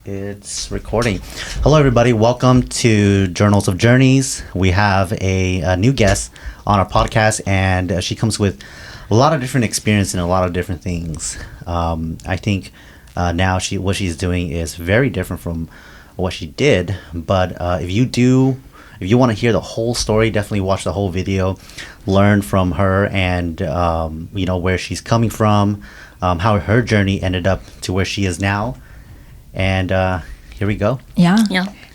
It's recording. Hello, everybody. Welcome to Journals of Journeys. We have a new guest on our podcast, and she comes with a lot of different experience and a lot of different things. I think now what she's doing is very different from what she did. But if you want to hear the whole story, definitely watch the whole video, learn from her, and where she's coming from, how her journey ended up to where she is now. And here we go. Yeah.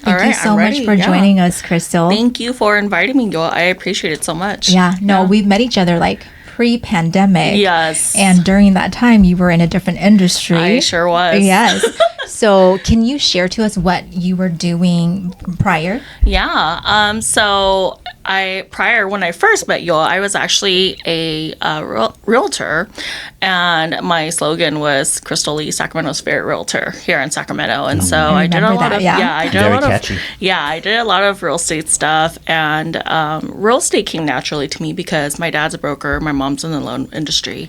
Thank you so much for joining us, Crystal. Thank you for inviting me, Youa. I appreciate it so much. Yeah. We've met each other like pre-pandemic. Yes. And during that time, you were in a different industry. I sure was. Yes. So can you share to us what you were doing prior? Yeah. So when I first met Youa, I was actually a realtor, and my slogan was Crystal Lee, Sacramento's favorite realtor here in Sacramento. And so I did a lot of I did a lot of real estate stuff, and real estate came naturally to me because my dad's a broker, my mom's in the loan industry.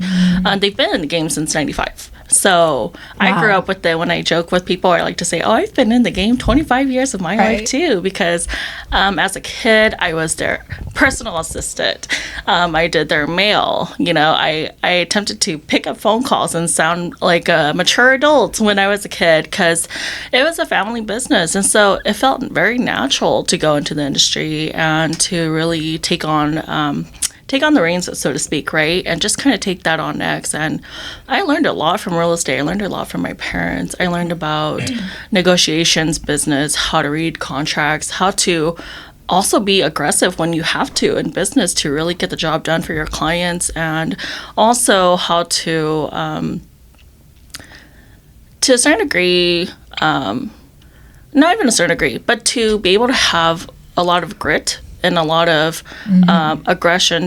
They've been in the game since '95. So I grew up with it. When I joke with people, I like to say, I've been in the game 25 years of my life too, because as a kid, I was their personal assistant. I did their mail. I attempted to pick up phone calls and sound like a mature adult when I was a kid, because it was a family business. And so it felt very natural to go into the industry and to really take on the reins, so to speak, right? And just kind of take that on next. And I learned a lot from real estate. I learned a lot from my parents. I learned about negotiations, business, how to read contracts, how to also be aggressive when you have to in business to really get the job done for your clients, and also how to a certain degree, not even a certain degree, but to be able to have a lot of grit and a lot of aggression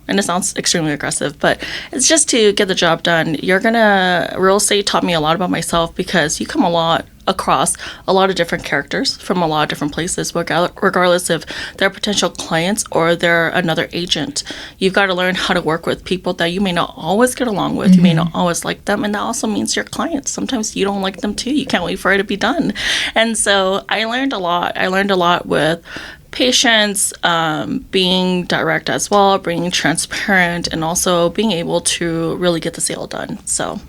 and it sounds extremely aggressive, but it's just to get the job done. Real estate taught me a lot about myself, because you come across a lot of different characters from a lot of different places, regardless if they're potential clients or they're another agent. You've got to learn how to work with people that you may not always get along with. You may not always like them, and that also means your clients. Sometimes you don't like them too. You can't wait for it to be done. And so I learned a lot. I learned a lot with patience, being direct as well, being transparent, and also being able to really get the sale done. So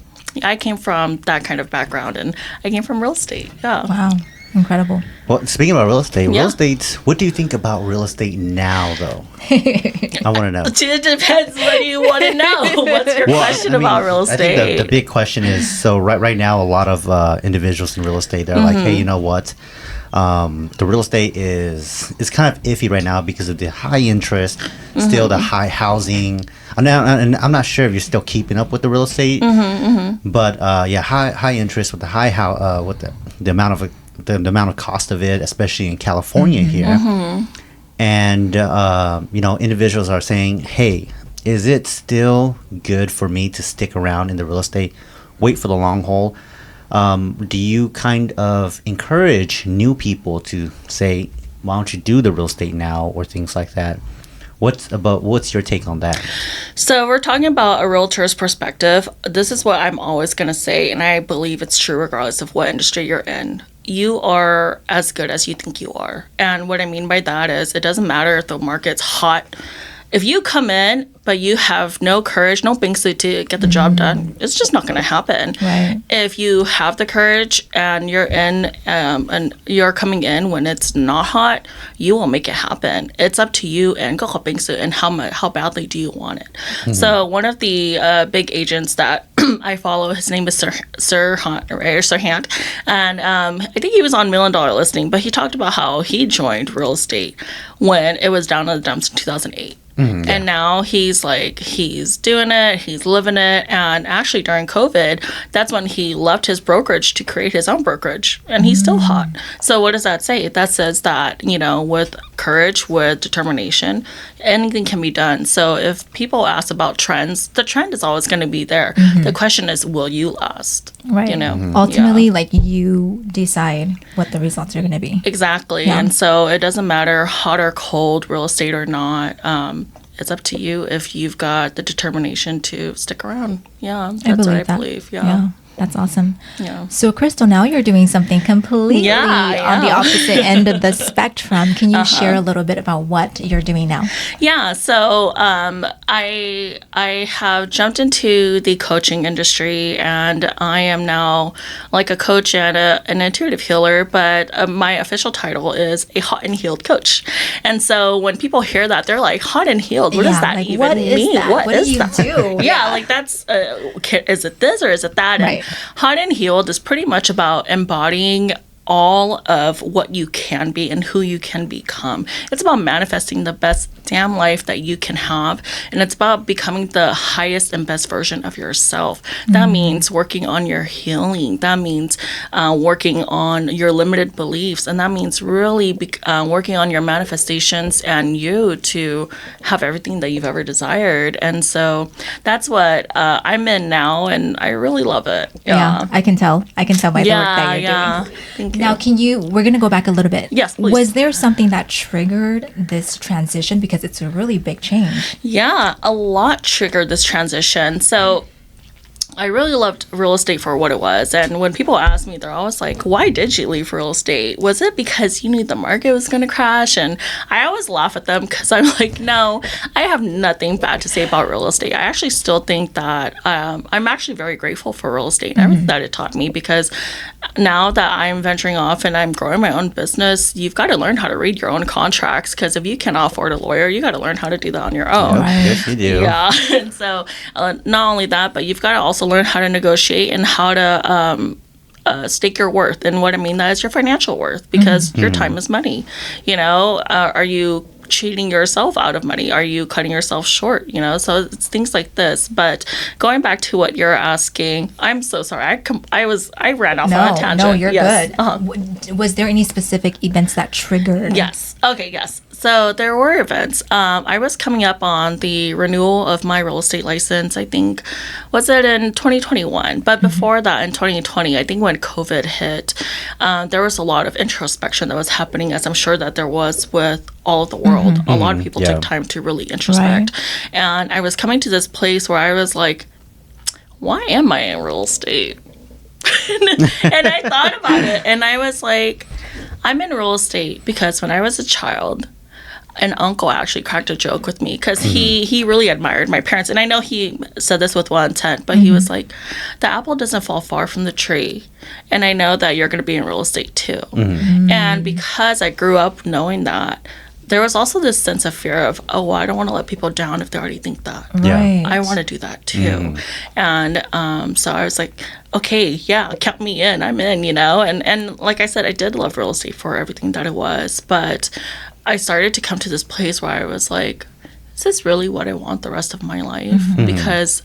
I came from that kind of background, and I came from real estate. Yeah. Wow. Incredible. Well, speaking about real estate, what do you think about real estate now, though? I want to know. It depends what you want to know. What's your question about real estate? I think the big question is, so right now, a lot of individuals in real estate, they're like, hey, you know what? The real estate is kind of iffy right now because of the high interest, still the high housing. And I'm not sure if you're still keeping up with the real estate, but high interest with the high with the amount of cost of it, especially in California here. And individuals are saying, hey, is it still good for me to stick around in the real estate, wait for the long haul? Do you kind of encourage new people to say, why don't you do the real estate now, or things like that? What's your take on that? So we're talking about a realtor's perspective. This is what I'm always going to say, and I believe it's true regardless of what industry you're in. You are as good as you think you are. And what I mean by that is, it doesn't matter if the market's hot. If you come in, but you have no courage, no bingsu to get the job done, it's just not going to happen. Right. If you have the courage and you're in, and you're coming in when it's not hot, you will make it happen. It's up to you and go bingsu and how badly do you want it. So one of the big agents that I follow, his name is Sir Hunt, right, or Sir Hunt, and I think he was on $1 Million Listing, but he talked about how he joined real estate when it was down in the dumps in 2008. And now he's doing it, he's living it. And actually during COVID, that's when he left his brokerage to create his own brokerage. And he's still hot. So what does that say? That says that, with courage, with determination, anything can be done. So if people ask about trends, the trend is always going to be there. The question is, will you last? Right. Ultimately, you decide what the results are going to be. Exactly. Yeah. And so it doesn't matter hot or cold, real estate or not. It's up to you if you've got the determination to stick around. Yeah, that's what I believe. Yeah. That's awesome. Yeah. So, Crystal, now you're doing something completely on the opposite end of the spectrum. Can you share a little bit about what you're doing now? Yeah, so I have jumped into the coaching industry, and I am now like a coach and an intuitive healer, but my official title is a Hot and Healed Coach. And so when people hear that, they're like, Hot and Healed, what does that like, even what is mean? that? What do you do? Yeah, like that's, is it this or is it that? Right. And Hot and Healed is pretty much about embodying all of what you can be and who you can become. It's about manifesting the best damn life that you can have, and it's about becoming the highest and best version of yourself. That means working on your healing. That means working on your limited beliefs, and that means really working on your manifestations and you to have everything that you've ever desired. And so that's what I'm in now, and I really love it. Yeah, I can tell. I can tell by the work that you're doing. Thank you. Now, we're going to go back a little bit. Yes, please. Was there something that triggered this transition? Because it's a really big change. Yeah, a lot triggered this transition. So I really loved real estate for what it was. And when people ask me, they're always like, why did you leave real estate? Was it because you knew the market was going to crash? And I always laugh at them because I'm like, no, I have nothing bad to say about real estate. I actually still think that I'm actually very grateful for real estate and everything that it taught me, because now that I'm venturing off and I'm growing my own business, you've got to learn how to read your own contracts, because if you cannot afford a lawyer, you got to learn how to do that on your own. Right. Yes, you do. Yeah. And so not only that, but you've got to also learn how to negotiate and how to stake your worth. And what I mean that is your financial worth, because your time is money. You know, are you cheating yourself out of money? Are you cutting yourself short? You know, so it's things like this. But going back to what you're asking, I'm so sorry. I ran off on a tangent. No, you're Yes. good. Was there any specific events that triggered? Yes. Okay, yes. So there were events. I was coming up on the renewal of my real estate license, I think, was it in 2021? But before that, in 2020, I think when COVID hit, there was a lot of introspection that was happening, as I'm sure that there was with all of the world. A lot of people took time to really introspect. Right. And I was coming to this place where I was like, why am I in real estate? And I thought about it, and I was like, I'm in real estate because when I was a child, an uncle actually cracked a joke with me, because he really admired my parents. And I know he said this with well intent, but he was like, the apple doesn't fall far from the tree. And I know that you're going to be in real estate too. And because I grew up knowing that, there was also this sense of fear of, oh, well, I don't want to let people down if they already think that. Right. I want to do that too. And so I was like, okay, yeah, count me in. I'm in, you know. And like I said, I did love real estate for everything that it was. But I started to come to this place where I was like, is this really what I want the rest of my life? Because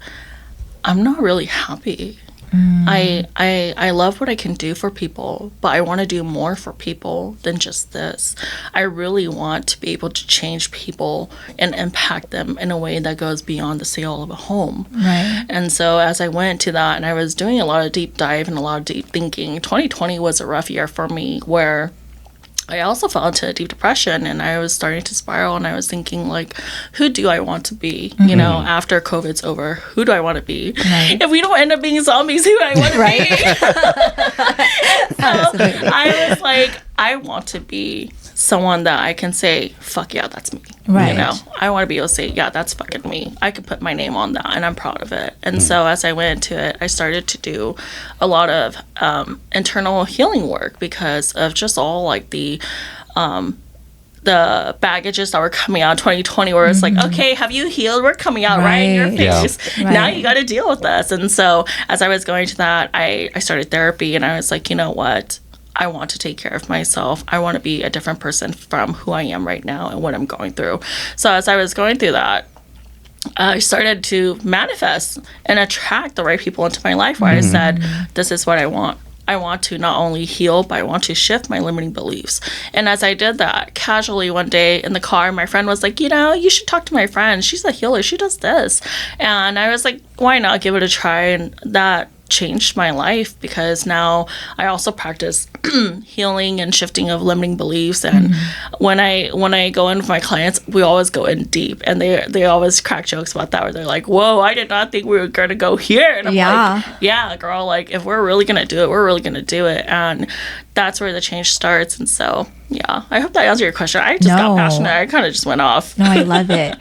I'm not really happy. I love what I can do for people, but I want to do more for people than just this. I really want to be able to change people and impact them in a way that goes beyond the sale of a home. Right. And so as I went to that, and I was doing a lot of deep dive and a lot of deep thinking, 2020 was a rough year for me, where I also fell into a deep depression, and I was starting to spiral, and I was thinking, like, who do I want to be? You know, after COVID's over, who do I want to be? Right. If we don't end up being zombies, who do I want to be? So I was like, I want to be someone that I can say, fuck yeah, that's me. Right. You know, I want to be able to say, yeah, that's fucking me. I could put my name on that, and I'm proud of it. And so as I went into it, I started to do a lot of internal healing work, because of just all like the baggages that were coming out in 2020, where it's like, okay, have you healed? We're coming out right in your face. Yeah. Now you got to deal with this. And so as I was going to that, I started therapy, and I was like, you know what? I want to take care of myself. I want to be a different person from who I am right now and what I'm going through. So as I was going through that, I started to manifest and attract the right people into my life, where I said, this is what I want. I want to not only heal, but I want to shift my limiting beliefs. And as I did that, casually one day in the car, my friend was like, you know, you should talk to my friend. She's a healer. She does this. And I was like, why not give it a try? And that changed my life, because now I also practice healing and shifting of limiting beliefs. And when I go in with my clients, we always go in deep, and they always crack jokes about that, where they're like, whoa, I did not think we were going to go here. And I'm like, yeah, girl, like, if we're really going to do it, we're really going to do it. And that's where the change starts. And so, yeah, I hope that answered your question. I just got passionate. I kind of just went off. No, I love it.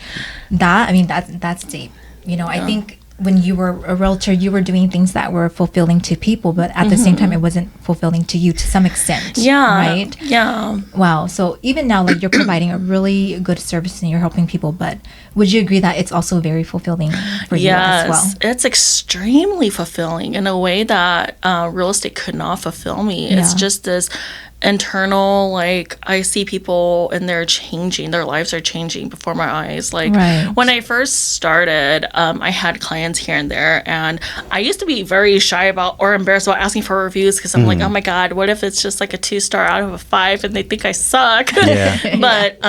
That's deep. I think when you were a realtor, you were doing things that were fulfilling to people, but at the same time, it wasn't fulfilling to you to some extent. Yeah. Right? Yeah. Wow. So even now, like, you're providing a really good service and you're helping people, but would you agree that it's also very fulfilling for you as well? Yes, it's extremely fulfilling in a way that real estate could not fulfill me. Yeah. It's just this internal, like, I see people and they're changing, their lives are changing before my eyes. Like, when I first started, I had clients here and there, and I used to be very shy about or embarrassed about asking for reviews, because I'm like, oh my God, what if it's just like a 2-star out of a 5 and they think I suck? Yeah. But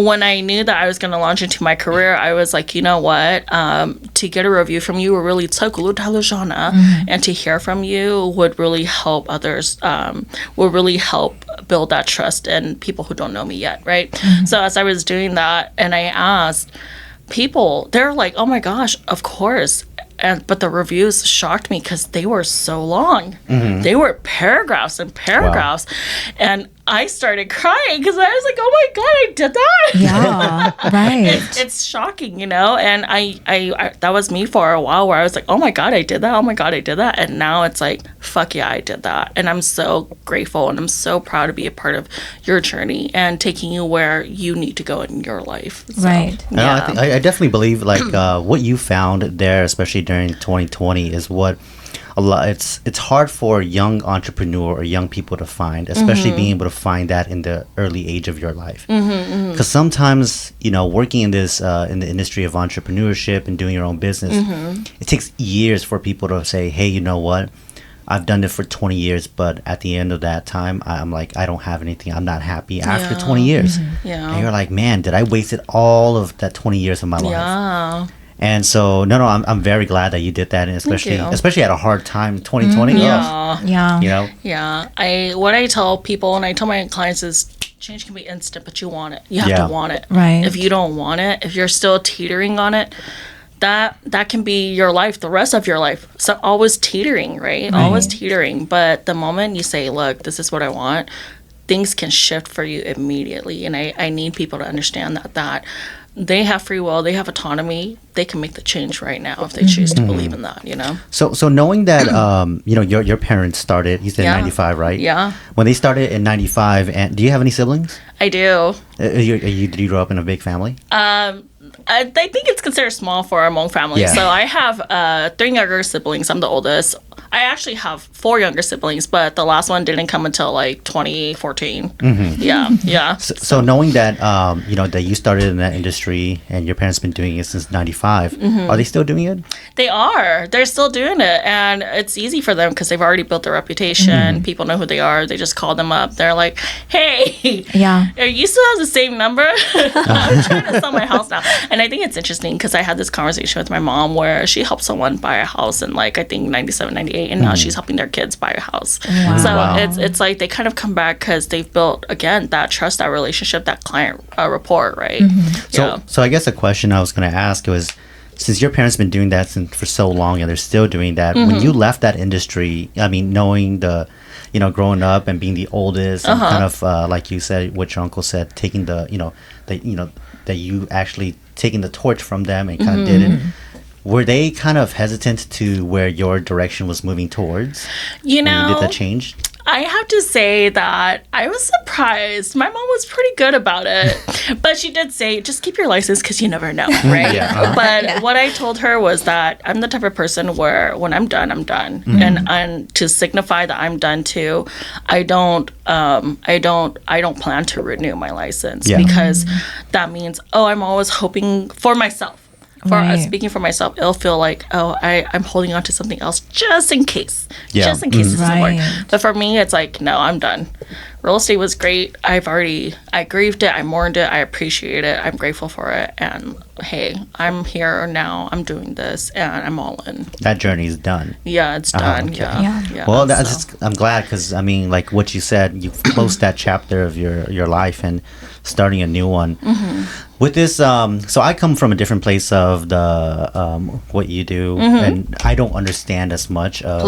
when I knew that I was going to launch into my career, I was like, you know what, to get a review from you would really and to hear from you would really help others, would really help build that trust in people who don't know me yet, right? So as I was doing that, and I asked people, they're like, oh my gosh, of course. But the reviews shocked me because they were so long. They were paragraphs and paragraphs. Wow. And I started crying because I was like, oh my God, I did that. Yeah, right. It's shocking, And I that was me for a while, where I was like, oh my God, I did that. Oh my God, I did that. And now it's like, fuck yeah, I did that. And I'm so grateful, and I'm so proud to be a part of your journey and taking you where you need to go in your life. So, right. Yeah. I definitely believe, like, what you found there, especially during 2020, is what it's hard for a young entrepreneur or young people to find, especially being able to find that in the early age of your life. Because sometimes, working in this in the industry of entrepreneurship and doing your own business, it takes years for people to say, hey, you know what, I've done it for 20 years, but at the end of that time, I'm like, I don't have anything. I'm not happy after 20 years. And you're like, man, did I wasted all of that 20 years of my life? Yeah. And so, I'm very glad that you did that, and especially at a hard time, 2020. Yeah. What I tell people, and I tell my clients, is change can be instant, but you want it. You have to want it. Right. If you don't want it, if you're still teetering on it, that can be your life, the rest of your life. So always teetering, right? Always teetering. But the moment you say, look, this is what I want, things can shift for you immediately. And I need people to understand that they have free will, they have autonomy, they can make the change right now if they choose to believe in that, So knowing that, your parents started, you said 95, right? Yeah. When they started in 95, and do you have any siblings? I do. Did you grow up in a big family? I think it's considered small for a Hmong family. Yeah. So I have 3 younger siblings. I'm the oldest. I actually have 4 younger siblings, but the last one didn't come until like 2014. Yeah. So knowing that, that you started in that industry and your parents been doing it since 95, are they still doing it? They are. They're still doing it. And it's easy for them because they've already built their reputation. People know who they are. They just call them up. They're like, hey, you still have the same number? I'm trying to sell my house now. And I think it's interesting because I had this conversation with my mom where she helped someone buy a house in I think 97, 98, and now she's helping their kids buy a house. Wow. So it's like they kind of come back because they've built, again, that trust, that relationship, that client rapport, right? So I guess the question I was going to ask was, since your parents been doing that for so long and they're still doing that, when you left that industry, I mean, knowing growing up and being the oldest and kind of like you said, what your uncle said, taking that you actually taking the torch from them and kind of did it. Were they kind of hesitant to where your direction was moving towards? When you did that change? I have to say that I was surprised. My mom was pretty good about it. But she did say, just keep your license because you never know, right? But what I told her was that I'm the type of person where when I'm done, I'm done. And to signify that I'm done too, I don't plan to renew my license because that means, I'm always hoping for myself. Speaking for myself, it'll feel like, I'm holding on to something else just in case. Just in case it doesn't work. But for me, it's like, no, I'm done. real estate was great. I grieved it, I mourned it, I appreciate it, I'm grateful for it, and hey, I'm here now, I'm doing this, and I'm all in. That journey is done. Yeah, it's done. Okay. Yeah. Well, I'm glad, because I mean, like what you said, you've closed that chapter of your life and starting a new one. With this, so I come from a different place of the what you do, and I don't understand as much of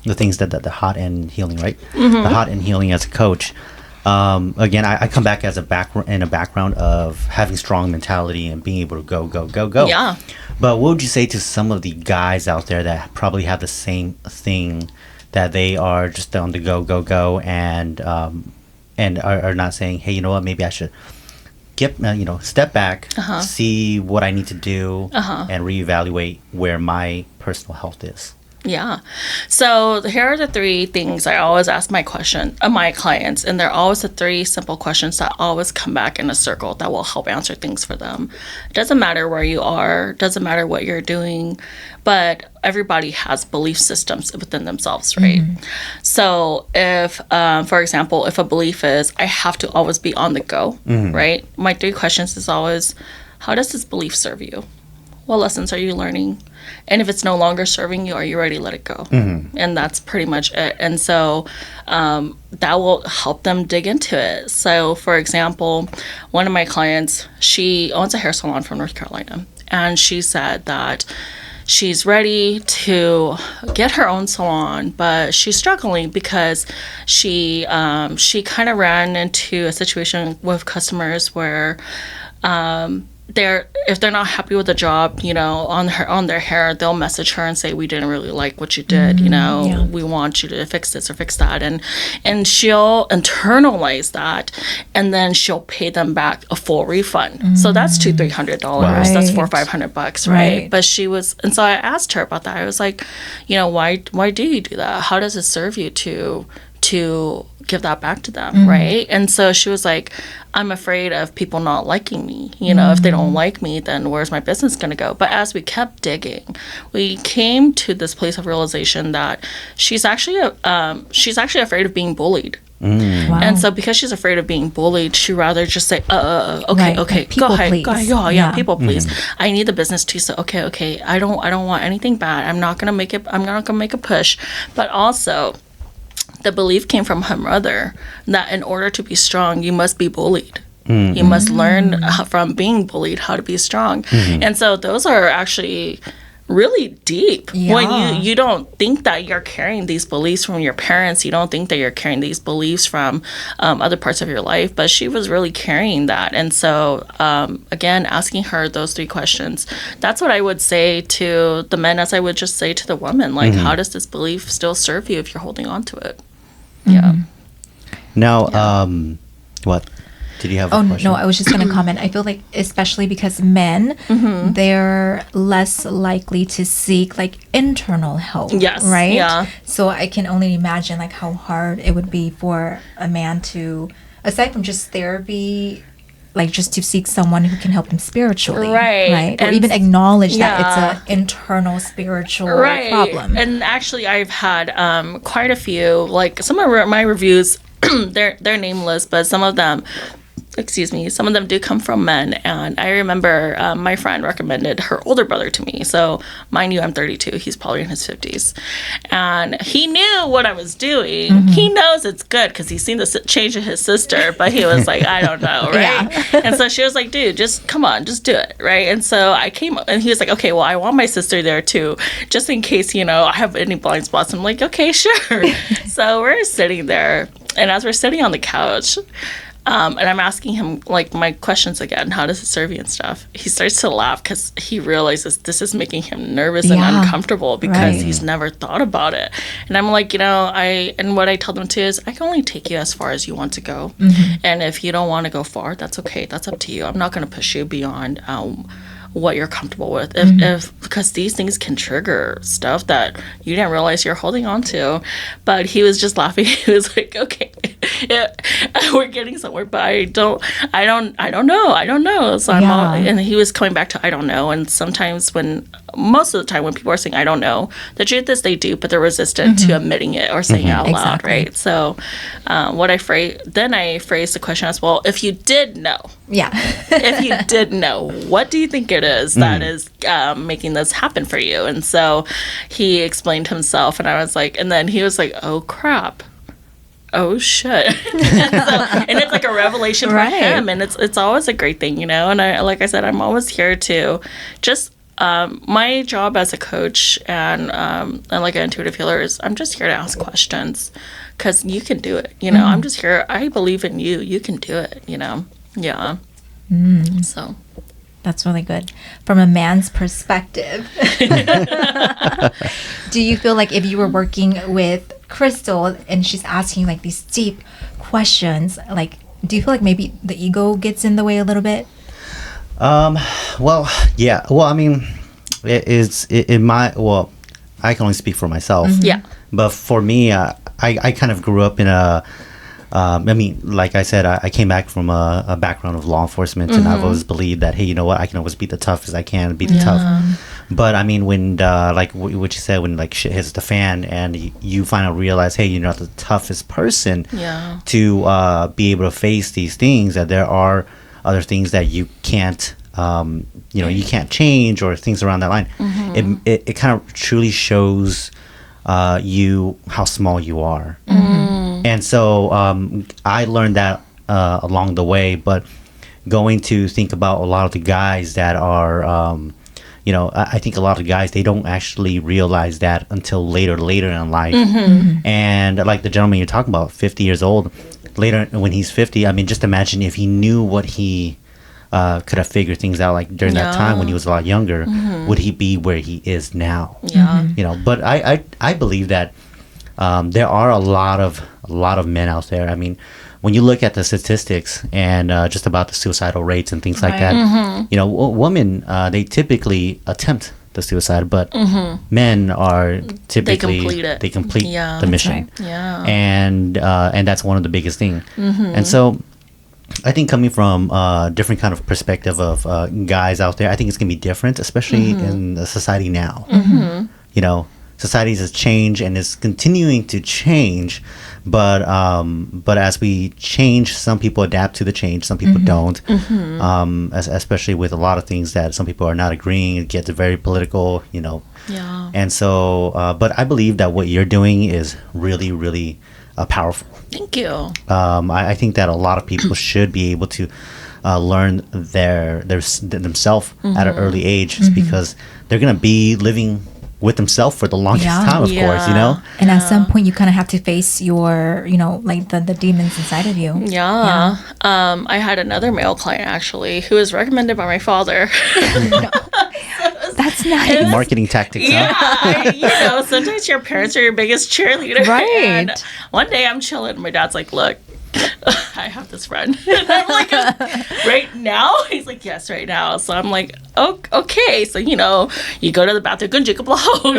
the things that the hot and healing, right? The hot and healing as a coach. Again, I come back as a background of having strong mentality and being able to go. Yeah. But what would you say to some of the guys out there that probably have the same thing, that they are just on the go, and are not saying, hey, you know what, maybe I should get step back, see what I need to do, and reevaluate where my personal health is. Yeah. So here are the 3 things I always ask my clients, and they're always the 3 simple questions that always come back in a circle that will help answer things for them. It doesn't matter where you are, doesn't matter what you're doing, but everybody has belief systems within themselves, right? So if, for example, if a belief is, I have to always be on the go, right? My 3 questions is always, how does this belief serve you? What lessons are you learning? And if it's no longer serving you, are you ready to let it go? And that's pretty much it. And so that will help them dig into it. So, for example, one of my clients, she owns a hair salon from North Carolina. And she said that she's ready to get her own salon, but she's struggling because she kind of ran into a situation with customers where if they're not happy with the job, on their hair, they'll message her and say, we didn't really like what you did, we want you to fix this or fix that, and she'll internalize that, and then she'll pay them back a full refund. So that's $200-$300. Right. That's $400-$500, right? But and so I asked her about that. I was like, why do you do that? How does it serve you to give that back to them, right? And so she was like, I'm afraid of people not liking me. If they don't like me, then where's my business going to go? But as we kept digging, we came to this place of realization that she's actually afraid of being bullied. Wow. And so because she's afraid of being bullied, she'd rather just say, okay, people go ahead. please. Go ahead. Yeah, people please. I need the business too, so okay. I don't want anything bad. I'm not gonna make a push. But also, the belief came from her mother that in order to be strong, you must be bullied. You must learn from being bullied how to be strong. And so those are actually really deep. When you don't think that you're carrying these beliefs from your parents, you don't think that you're carrying these beliefs from other parts of your life, but she was really carrying that. And so again, asking her those 3 questions, that's what I would say to the men, as I would just say to the woman, like, how does this belief still serve you if you're holding on to it? Now, what? Did you have a question? No, I was just going to comment. I feel like, especially because men, they're less likely to seek like internal help. Yes. Right? Yeah. So I can only imagine like how hard it would be for a man to, aside from just therapy, like just to seek someone who can help him spiritually. Right? Or And even acknowledge that it's an internal spiritual problem. And actually, I've had quite a few, like some of my reviews, they're nameless, but some of them do come from men. And I remember my friend recommended her older brother to me. So mind you, I'm 32. He's probably in his 50s. And he knew what I was doing. He knows it's good because he's seen the change in his sister. But he was like, I don't know, right? And so she was like, dude, just come on, just do it, right? And so I came and he was like, okay, well, I want my sister there too, just in case, I have any blind spots. I'm like, okay, sure. So we're sitting there. And as we're sitting on the couch, and I'm asking him, like, my questions again, how does it serve you and stuff, he starts to laugh because he realizes this is making him nervous and uncomfortable because he's never thought about it. And I'm like, and what I tell them too is, I can only take you as far as you want to go. And if you don't want to go far, that's okay. That's up to you. I'm not going to push you beyond what you're comfortable with, because these things can trigger stuff that you didn't realize you're holding on to. But he was just laughing. He was like, okay. we're getting somewhere, but I don't know. So and he was coming back to, I don't know. And sometimes most of the time when people are saying, I don't know, the truth is they do, but they're resistant to admitting it or saying it out loud, right? So I phrased the question as, well, if you did know. Yeah. If you did know, what do you think it is that is making this happen for you? And so he explained himself, and I was like, and then he was like, oh crap, oh shit. and it's like a revelation for him, and it's always a great thing, and like I said, I'm always here to just my job as a coach and like an intuitive healer is, I'm just here to ask questions, because you can do it. I'm just here, I believe in you can do it. Yeah. So that's really good. From a man's perspective, do you feel like if you were working with Crystal and she's asking like these deep questions, like, do you feel like maybe the ego gets in the way a little bit? Well, yeah. Well, I mean, I can only speak for myself. Yeah. But for me, I kind of grew up in I mean, like I said, I came back from a background of law enforcement, and I've always believed that, hey, you know what, I can always be the toughest I can, be the tough. But I mean, when like what you said, when like shit hits the fan, and you finally realize, hey, you're not the toughest person to be able to face these things, that there are other things that you can't, you can't change, or things around that line. It kind of truly shows you how small you are. And so I learned that along the way, but going to think about a lot of the guys that are, I think a lot of guys, they don't actually realize that until later in life. And like the gentleman you're talking about, 50 years old, later when he's 50, I mean, just imagine if he knew what he could have figured things out like during that time when he was a lot younger, would he be where he is now? But I believe that there are a lot of men out there. I mean, when you look at the statistics and just about the suicidal rates and things like that, women, they typically attempt the suicide, but men are typically they complete the mission. And that's one of the biggest things. And so I think coming from a different kind of perspective of guys out there, I think it's gonna be different, especially in the society now. Society has changed and is continuing to change, but as we change, some people adapt to the change, some people don't. Especially with a lot of things that some people are not agreeing, it gets very political, And so, but I believe that what you're doing is really, really powerful. Thank you. I think that a lot of people should be able to learn themselves at an early age, because they're gonna be living with themselves for the longest time, of course, And at some point, you kind of have to face your, like the demons inside of you. I had another male client, actually, who was recommended by my father. That's nice. Marketing tactics, huh? Sometimes your parents are your biggest cheerleader. Right. And one day I'm chilling, and my dad's like, look, I have this friend. And I'm like, right now? He's like, yes, right now. So I'm like, oh, okay. So, you go to the bathroom,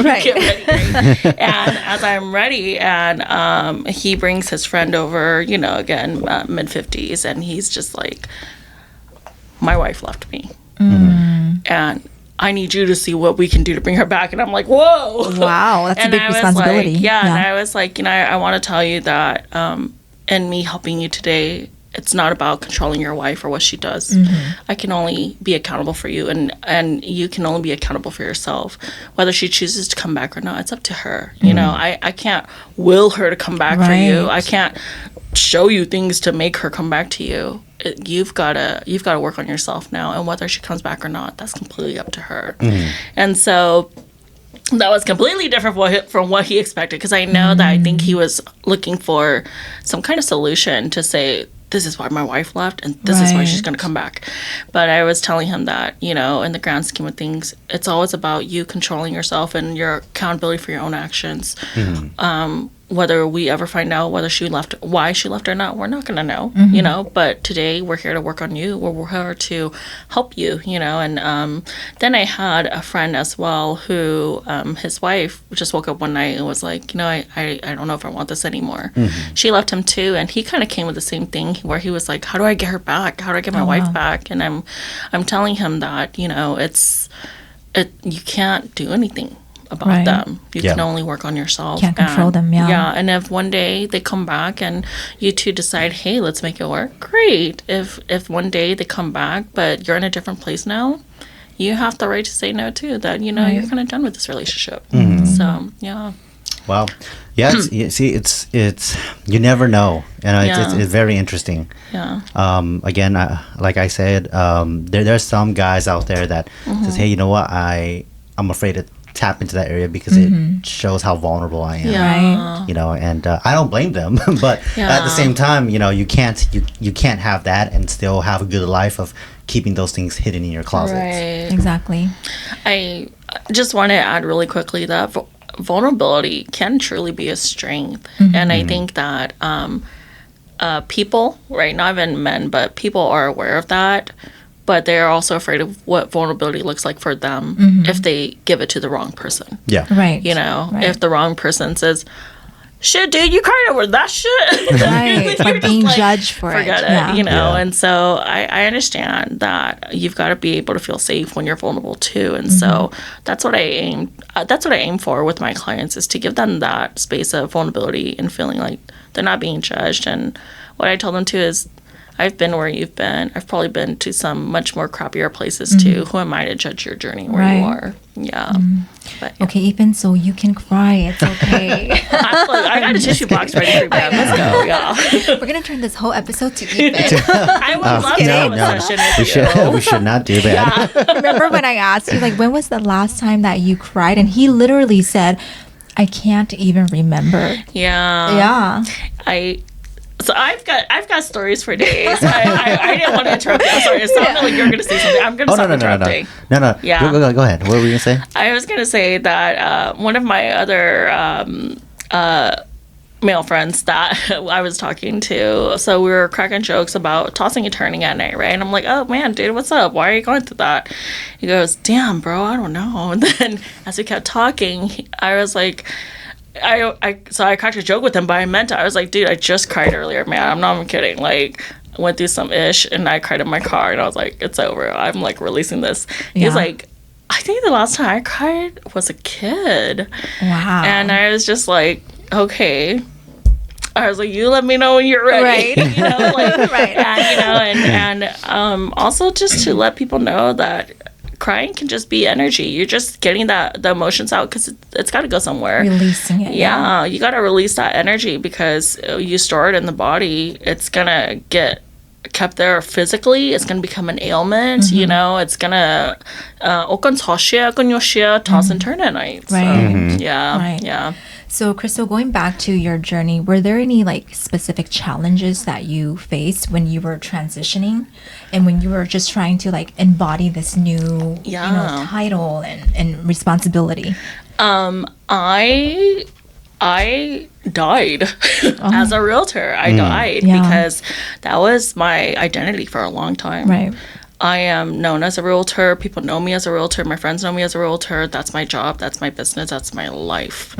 right. Get ready. Right? And as I'm ready, and he brings his friend over, again, mid-50s, and he's just like, my wife left me. And I need you to see what we can do to bring her back. And I'm like, whoa. Wow, that's a big responsibility. Like, and I was like, I want to tell you that and me helping you today, it's not about controlling your wife or what she does. I can only be accountable for you, and you can only be accountable for yourself. Whether she chooses to come back or not, it's up to her. I can't will her to come back for you. I can't show you things to make her come back to you. You've got to work on yourself now, and whether she comes back or not, that's completely up to her. And so that was completely different from what he expected, because I know that I think he was looking for some kind of solution to say, this is why my wife left, and this is why she's going to come back. But I was telling him that, in the grand scheme of things, it's always about you controlling yourself and your accountability for your own actions. whether we ever find out whether she left, why she left or not, we're not going to know, but today we're here to work on you, or we're here to help you, and then I had a friend as well who, his wife just woke up one night and was like, I don't know if I want this anymore. She left him too, and he kind of came with the same thing where he was like, how do I get her back? How do I get my wife back? And I'm telling him that, you can't do anything about them. You can only work on yourself. Can't control them, Yeah, and if one day they come back and you two decide, hey, let's make it work, great. If one day they come back, but you're in a different place now, you have the right to say no too, that, you're kind of done with this relationship. So, yeah. Wow. Yeah, it's you never know. It's very interesting. Yeah. Again, like I said, there's some guys out there that says, hey, you know what, I'm afraid to tap into that area because it shows how vulnerable I am. Right. And I don't blame them, but at the same time, you can't have that and still have a good life of keeping those things hidden in your closet. Right. Exactly. I just want to add really quickly that vulnerability can truly be a strength. And I think that people, right, not even men, but people are aware of that, but they're also afraid of what vulnerability looks like for them if they give it to the wrong person. Yeah. Right. If the wrong person says, shit, dude, you cried over that shit. Right. Like being judged for forget it. And so I understand that you've got to be able to feel safe when you're vulnerable too. And so that's what I aim for with my clients, is to give them that space of vulnerability and feeling like they're not being judged. And what I tell them too is, I've been where you've been. I've probably been to some much more crappier places too. Who am I to judge your journey where you are? Yeah. But, yeah. Okay, Efen, so you can cry. It's okay. I got a tissue box ready for you. Let's go. Yeah. We're going to turn this whole episode to Efen. I would love to have a session with you. We should not do that. Yeah. Remember when I asked you, when was the last time that you cried? And he literally said, I can't even remember. Yeah. Yeah. So I've got stories for days. I didn't want to interrupt you. I'm sorry. It sounded like you were going to say something. I'm going to stop interrupting. No. Yeah. Go ahead. What were you going to say? I was going to say that one of my other male friends that I was talking to, so we were cracking jokes about tossing and turning at night, right? And I'm like, oh man, dude, what's up? Why are you going through that? He goes, damn, bro, I don't know. And then as we kept talking, I was like, so I cracked a joke with him, but I meant it. I was like, dude, I just cried earlier, man. I'm not even kidding. Like, I went through some ish and I cried in my car and I was like, it's over. I'm like releasing this. Yeah. He's like, I think the last time I cried was a kid. Wow. And I was just like, okay. I was like, you let me know when you're ready. Right. Right. And also just to let people know that crying can just be energy. You're just getting the emotions out because it's got to go somewhere. Releasing it. Yeah, you got to release that energy because you store it in the body. It's going to get kept there physically. It's going to become an ailment. It's going to toss and turn at night. Right. So, yeah. So, Crystal, going back to your journey, were there any specific challenges that you faced when you were transitioning and when you were just trying to embody this new title and responsibility? I died as a realtor. I died because that was my identity for a long time. Right. I am known as a realtor. People know me as a realtor. My friends know me as a realtor. That's my job. That's my business. That's my life.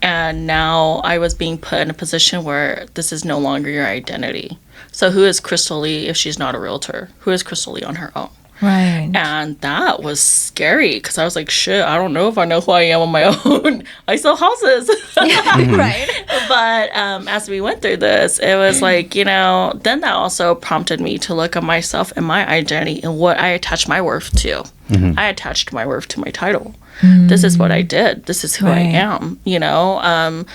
And now I was being put in a position where this is no longer your identity. So who is Crystal Lee if she's not a realtor? Who is Crystal Lee on her own? Right. And that was scary because I was like, shit, I don't know if I know who I am on my own. I sell houses. Right. But as we went through this, it was like, then that also prompted me to look at myself and my identity and what I attached my worth to. I attached my worth to my title. This is what I did. This is who I am, and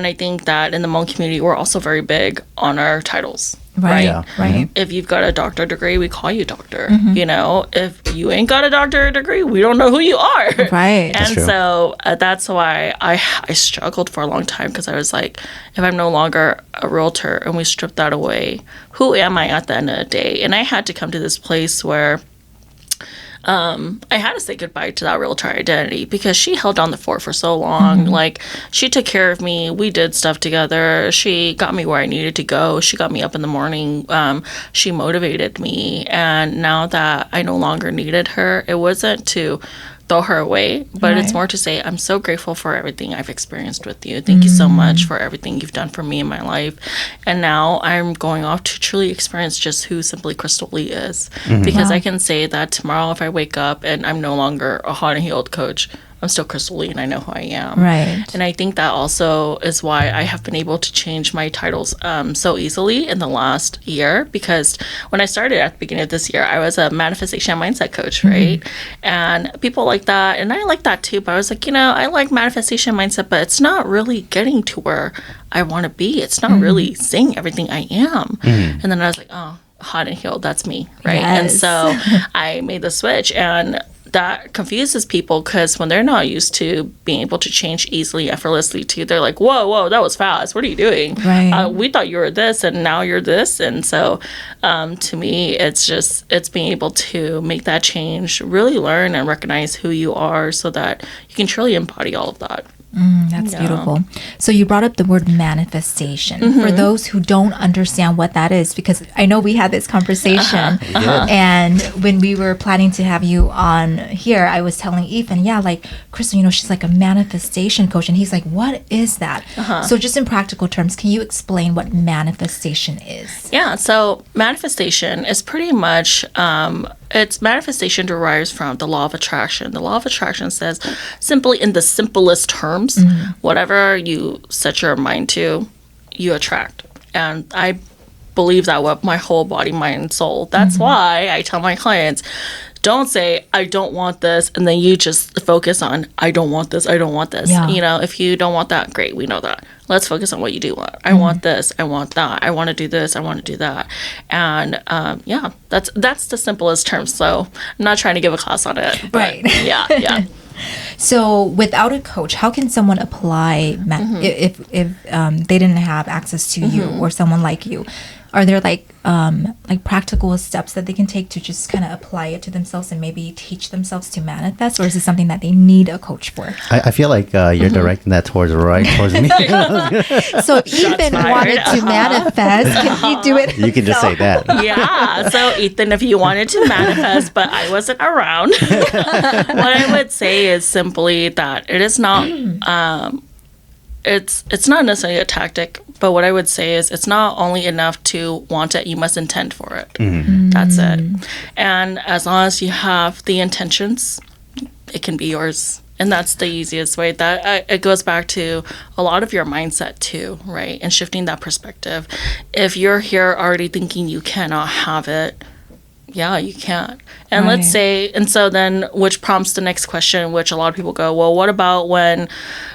I think that in the Hmong community, we're also very big on our titles. Right. Yeah. Right. If you've got a doctorate degree, we call you doctor. If you ain't got a doctorate degree, we don't know who you are. Right. And so that's why I struggled for a long time because I was like, if I'm no longer a realtor and we strip that away, who am I at the end of the day? And I had to come to this place where I had to say goodbye to that realtor identity because she held down the fort for so long. Like, she took care of me. We did stuff together. She got me where I needed to go. She got me up in the morning. She motivated me. And now that I no longer needed her, it wasn't to throw her away, but it's more to say, I'm so grateful for everything I've experienced with you. Thank you so much for everything you've done for me in my life. And now I'm going off to truly experience just who simply Crystal Lee is. Because I can say that tomorrow if I wake up and I'm no longer a Hot and Healed coach, I'm still Crystal Lee and I know who I am. Right. And I think that also is why I have been able to change my titles so easily in the last year, because when I started at the beginning of this year, I was a manifestation mindset coach, right? And people like that, and I like that too, but I was like, I like manifestation mindset, but it's not really getting to where I want to be. It's not really saying everything I am. And then I was like, oh, Hot and Healed, that's me, right? Yes. And so I made the switch, and that confuses people because when they're not used to being able to change easily, effortlessly too, they're like, whoa, that was fast. What are you doing? Right. We thought you were this and now you're this. And so to me, it's being able to make that change, really learn and recognize who you are so that you can truly embody all of that. That's beautiful. So you brought up the word manifestation. For those who don't understand what that is, because I know we had this conversation, and when we were planning to have you on here, I was telling Efen, like Crystal, she's like a manifestation coach, and he's like, what is that? So just in practical terms, can you explain what manifestation is? Yeah, so manifestation is pretty much manifestation derives from the law of attraction. The law of attraction says, simply in the simplest terms, whatever you set your mind to, you attract. And I believe that with my whole body, mind, and soul. That's why I tell my clients, don't say, I don't want this, and then you just focus on, I don't want this, I don't want this. Yeah. If you don't want that, great, we know that. Let's focus on what you do want. I want this, I want that, I want to do this, I want to do that. And that's the simplest term. So I'm not trying to give a class on it. But Right. Yeah. So without a coach, how can someone apply if they didn't have access to you or someone like you? Are there like practical steps that they can take to just kind of apply it to themselves and maybe teach themselves to manifest, or is it something that they need a coach for? I feel like you're directing that towards me. So if Ethan wanted to manifest, can he do it? You can just say that. Yeah. So Ethan, if you wanted to manifest, but I wasn't around, what I would say is simply that it is not. It's not necessarily a tactic, but what I would say is it's not only enough to want it, you must intend for it. That's it. And as long as you have the intentions, it can be yours. And that's the easiest way. That it goes back to a lot of your mindset too, right? And shifting that perspective. If you're here already thinking you cannot have it, yeah, you can't. And let's say, and so then, which prompts the next question, which a lot of people go, well, what about when,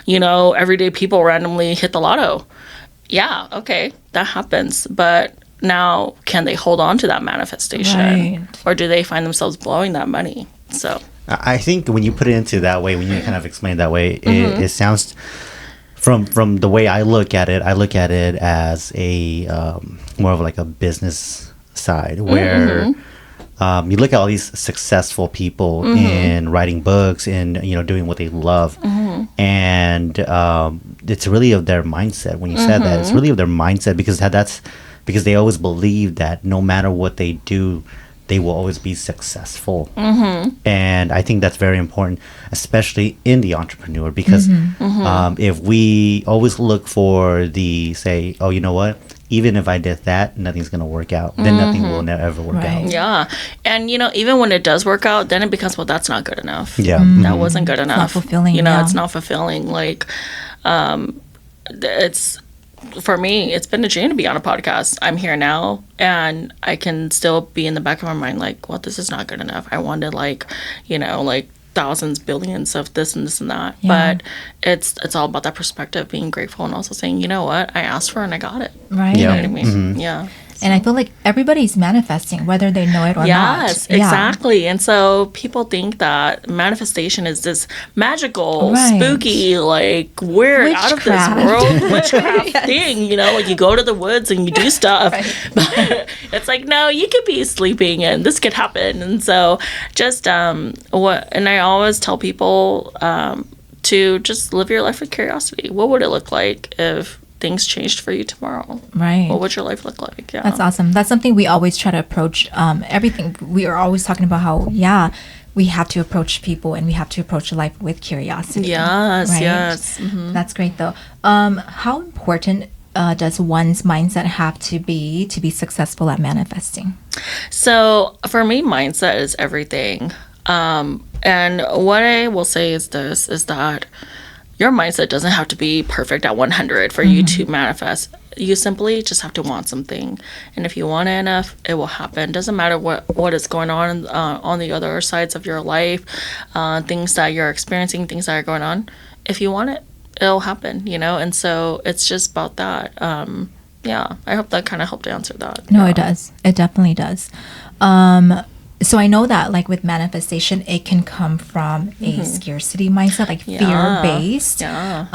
everyday people randomly hit the lotto? Yeah, okay, that happens. But now, can they hold on to that manifestation? Right. Or do they find themselves blowing that money? So I think when you put it into that way, when you kind of explain it that way, it sounds, from the way I look at it as a more of like a business side where you look at all these successful people in writing books and doing what they love, and it's really of their mindset. When you said that, it's really of their mindset, because they always believe that no matter what they do, they will always be successful. And I think that's very important, especially in the entrepreneur, because if we always look for say, oh, you know what? Even if I did that, nothing's going to work out. Then nothing will never ever work out. Yeah. And, even when it does work out, then it becomes, well, that's not good enough. Yeah. That wasn't good enough. It's not fulfilling. It's not fulfilling. Like, for me, it's been a dream to be on a podcast. I'm here now, and I can still be in the back of my mind, like, well, this is not good enough. I wanted, thousands, billions of this and this and that. Yeah. But it's all about that perspective, being grateful, and also saying, you know what, I asked for it and I got it. Right. You know what I mean? Yeah. And I feel like everybody's manifesting, whether they know it or not. Yes, exactly. And so people think that manifestation is this magical, spooky, like weird, out of this world witchcraft thing, you know, like you go to the woods and you do stuff. But it's like, no, you could be sleeping and this could happen. And so just and I always tell people to just live your life with curiosity. What would it look like if things changed for you tomorrow? Right. What would your life look like? Yeah. That's awesome. That's something we always try to approach everything. We are always talking about how, we have to approach people and we have to approach life with curiosity. Yes, right? yes. Mm-hmm. That's great, though. How important does one's mindset have to be successful at manifesting? So for me, mindset is everything. And what I will say is this, is that your mindset doesn't have to be perfect at 100 for you to manifest. You simply just have to want something. And if you want it enough, it will happen. Doesn't matter what is going on the other sides of your life, things that you're experiencing, things that are going on. If you want it, it'll happen, you know? And so it's just about that. I hope that kind of helped answer that. No, it does. It definitely does. So I know that like with manifestation, it can come from a scarcity mindset, like fear-based. Yeah.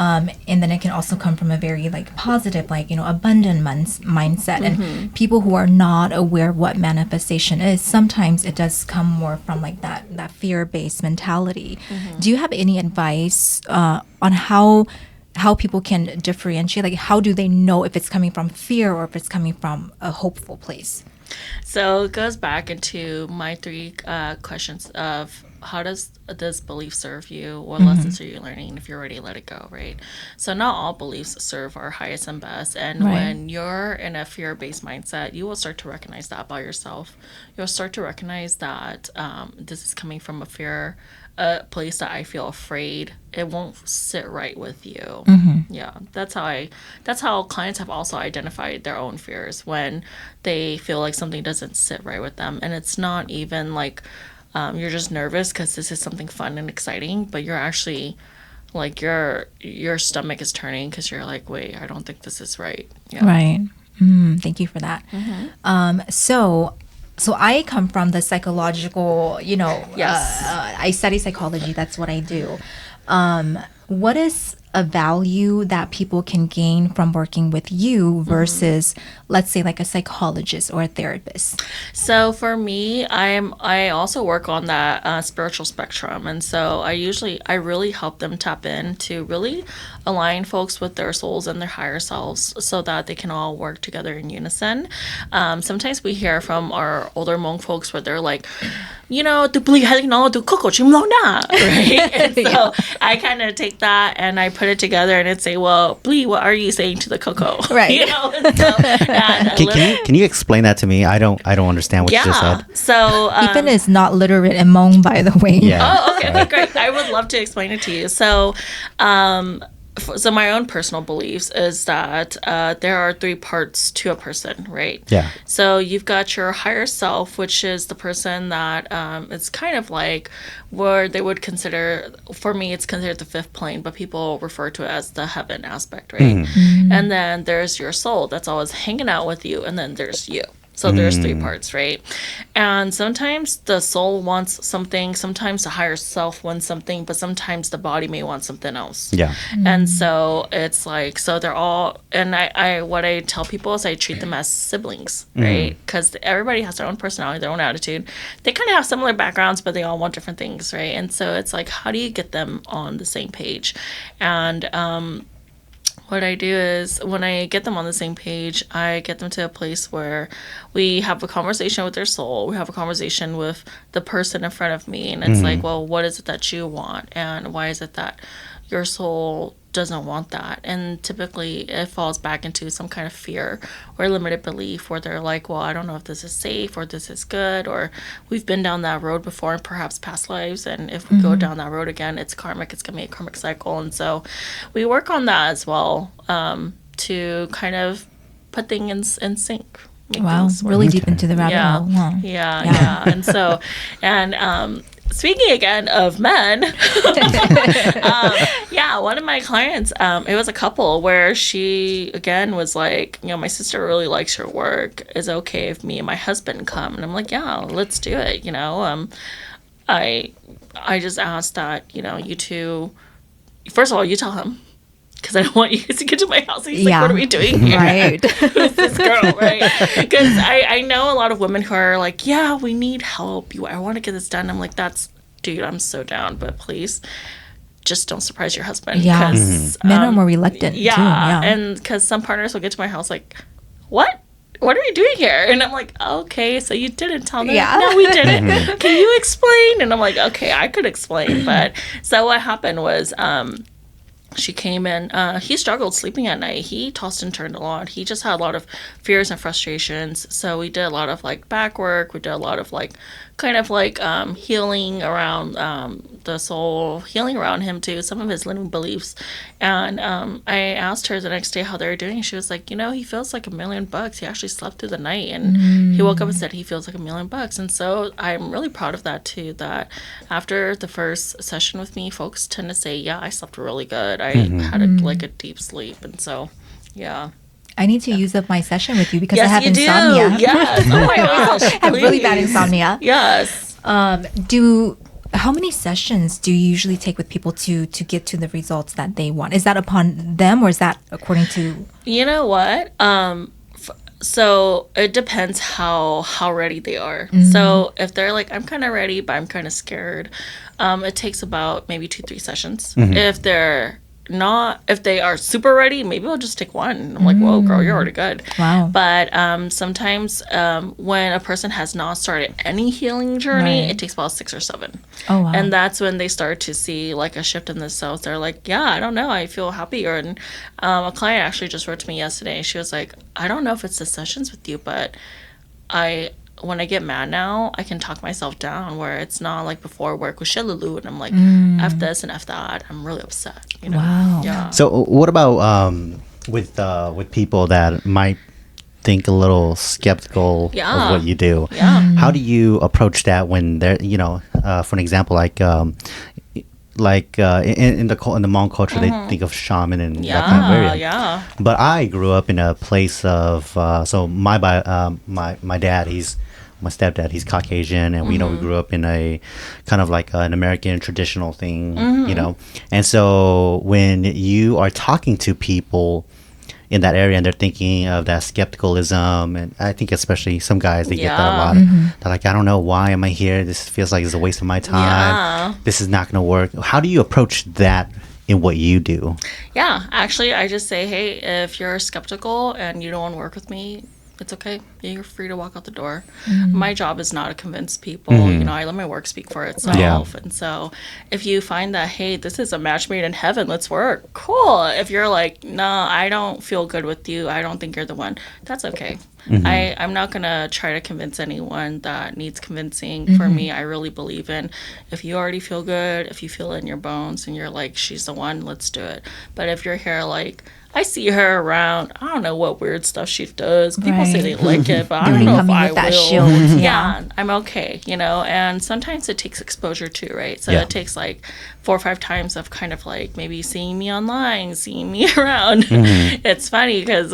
And then it can also come from a very like positive, like, you know, abundant mindset. And people who are not aware what manifestation is, sometimes it does come more from like that fear-based mentality. Do you have any advice on how people can differentiate? Like, how do they know if it's coming from fear or if it's coming from a hopeful place? So it goes back into my three questions of how does this belief serve you? What lessons are you learning if you're ready to let it go, right? So not all beliefs serve our highest and best. And when you're in a fear-based mindset, you will start to recognize that about yourself. You'll start to recognize that this is coming from a place that I feel afraid. It won't sit right with you. Yeah, that's how clients have also identified their own fears when they feel like something doesn't sit right with them. And it's not even like you're just nervous because this is something fun and exciting, but you're actually like your stomach is turning because you're like, wait, I don't think this is right. Yeah. Right. Thank you for that. So I come from the psychological, you know, I study psychology. That's what I do. What is a value that people can gain from working with you versus, let's say, like a psychologist or a therapist? So for me, I also work on that spiritual spectrum, and so I really help them tap in to really align folks with their souls and their higher selves so that they can all work together in unison. Sometimes we hear from our older Hmong folks where they're like, you know, right? And so I kind of take that and I put it together and say, well, Blee, what are you saying to the cocoa? Right. You know? So, can you explain that to me? I don't understand what you just said. So Efen is not literate in Hmong, by the way. Yeah. Oh, okay, great. I would love to explain it to you. So, so my own personal beliefs is that there are three parts to a person, right? Yeah. So you've got your higher self, which is the person that it's kind of like where they would consider, for me, it's considered the fifth plane, but people refer to it as the heaven aspect, right? And then there's your soul that's always hanging out with you, and then there's you. So there's three parts, right? And sometimes the soul wants something, sometimes the higher self wants something, but sometimes the body may want something else. Yeah. And so it's like, so they're all, and I what I tell people is I treat them as siblings, right? Because everybody has their own personality, their own attitude. They kind of have similar backgrounds, but they all want different things, right? And so it's like, how do you get them on the same page? And what I do is when I get them on the same page, I get them to a place where we have a conversation with their soul. We have a conversation with the person in front of me. And it's like, well, what is it that you want? And why is it that your soul doesn't want that? And typically it falls back into some kind of fear or limited belief where they're like, well, I don't know if this is safe or this is good, or we've been down that road before in perhaps past lives, and if we go down that road again, it's karmic, it's gonna be a karmic cycle. And so we work on that as well, to kind of put things in sync. Wow, really deep into the rabbit hole. Huh? Yeah. And so, and speaking again of men, yeah, one of my clients, it was a couple where she, again, was like, my sister really likes your work. Is it okay if me and my husband come? And I'm like, yeah, let's do it, I just asked that, you two, first of all, you tell him. Because I don't want you guys to get to my house. And he's like, what are we doing here? Right. Who's this girl, right? Because I know a lot of women who are like, yeah, we need help. I want to get this done. I'm like, dude, I'm so down. But please, just don't surprise your husband. Yeah. Men are more reluctant, too. Yeah. And because some partners will get to my house like, what? What are we doing here? And I'm like, okay, so you didn't tell me. Yeah. No, we didn't. Can you explain? And I'm like, okay, I could explain. But so what happened was, she came in. He struggled sleeping at night. He tossed and turned a lot. He just had a lot of fears and frustrations. So we did a lot of like back work. We did a lot of like kind of like healing around the soul, healing around him too, some of his limiting beliefs. And I asked her the next day how they were doing. She was like, he feels like $1 million. He actually slept through the night, and he woke up and said he feels like $1 million. And so I'm really proud of that too, that after the first session with me, folks tend to say, yeah, I slept really good. I had a deep sleep. And so, yeah. I need to use up my session with you because yes, I have you insomnia. Do. Yes. Oh my gosh. I have really bad insomnia. Yes. How many sessions do you usually take with people to get to the results that they want? Is that upon them, or is that according to? You know what? So it depends how ready they are. Mm-hmm. So if they're like, I'm kind of ready, but I'm kind of scared, it takes about maybe 2-3 sessions. Mm-hmm. If they are super ready, maybe I'll just take one. I'm like, whoa, girl, you're already good. Wow. But sometimes when a person has not started any healing journey, it takes about 6 or 7. Oh, wow. And that's when they start to see like a shift in themselves. They're like, yeah, I don't know, I feel happier. And a client actually just wrote to me yesterday. She was like, I don't know if it's the sessions with you, but when I get mad now, I can talk myself down, where it's not like before work with Shilulu and I'm like, F this and F that. I'm really upset. Wow. Yeah. So what about with people that might think a little skeptical of what you do? Yeah. How do you approach that when they're, for an example, like in the Hmong culture, they think of shaman and that kind of area. Yeah. But I grew up in a place of so my dad, my stepdad, he's Caucasian, and we grew up in a kind of like an American traditional thing, and so when you are talking to people in that area and they're thinking of that skepticism, and I think especially some guys, they get that a lot. They're like, I don't know, why am I here? This feels like it's a waste of my time. This is not going to work. How do you approach that in what you do? Yeah, actually, I just say, hey, if you're skeptical and you don't want to work with me, it's okay. You're free to walk out the door. My job is not to convince people. I let my work speak for itself. Yeah. And so if you find that, hey, this is a match made in heaven, let's work. Cool. If you're like, no, I don't feel good with you, I don't think you're the one, that's okay. I'm not going to try to convince anyone that needs convincing. For me, I really believe in, if you already feel good, if you feel it in your bones and you're like, she's the one, let's do it. But if you're here like, I see her around, I don't know what weird stuff she does. People say they like it, but I don't know if I will. Shield, yeah, I'm okay, and sometimes it takes exposure too, right? So it takes like 4 or 5 times of kind of like maybe seeing me online, seeing me around. It's funny because,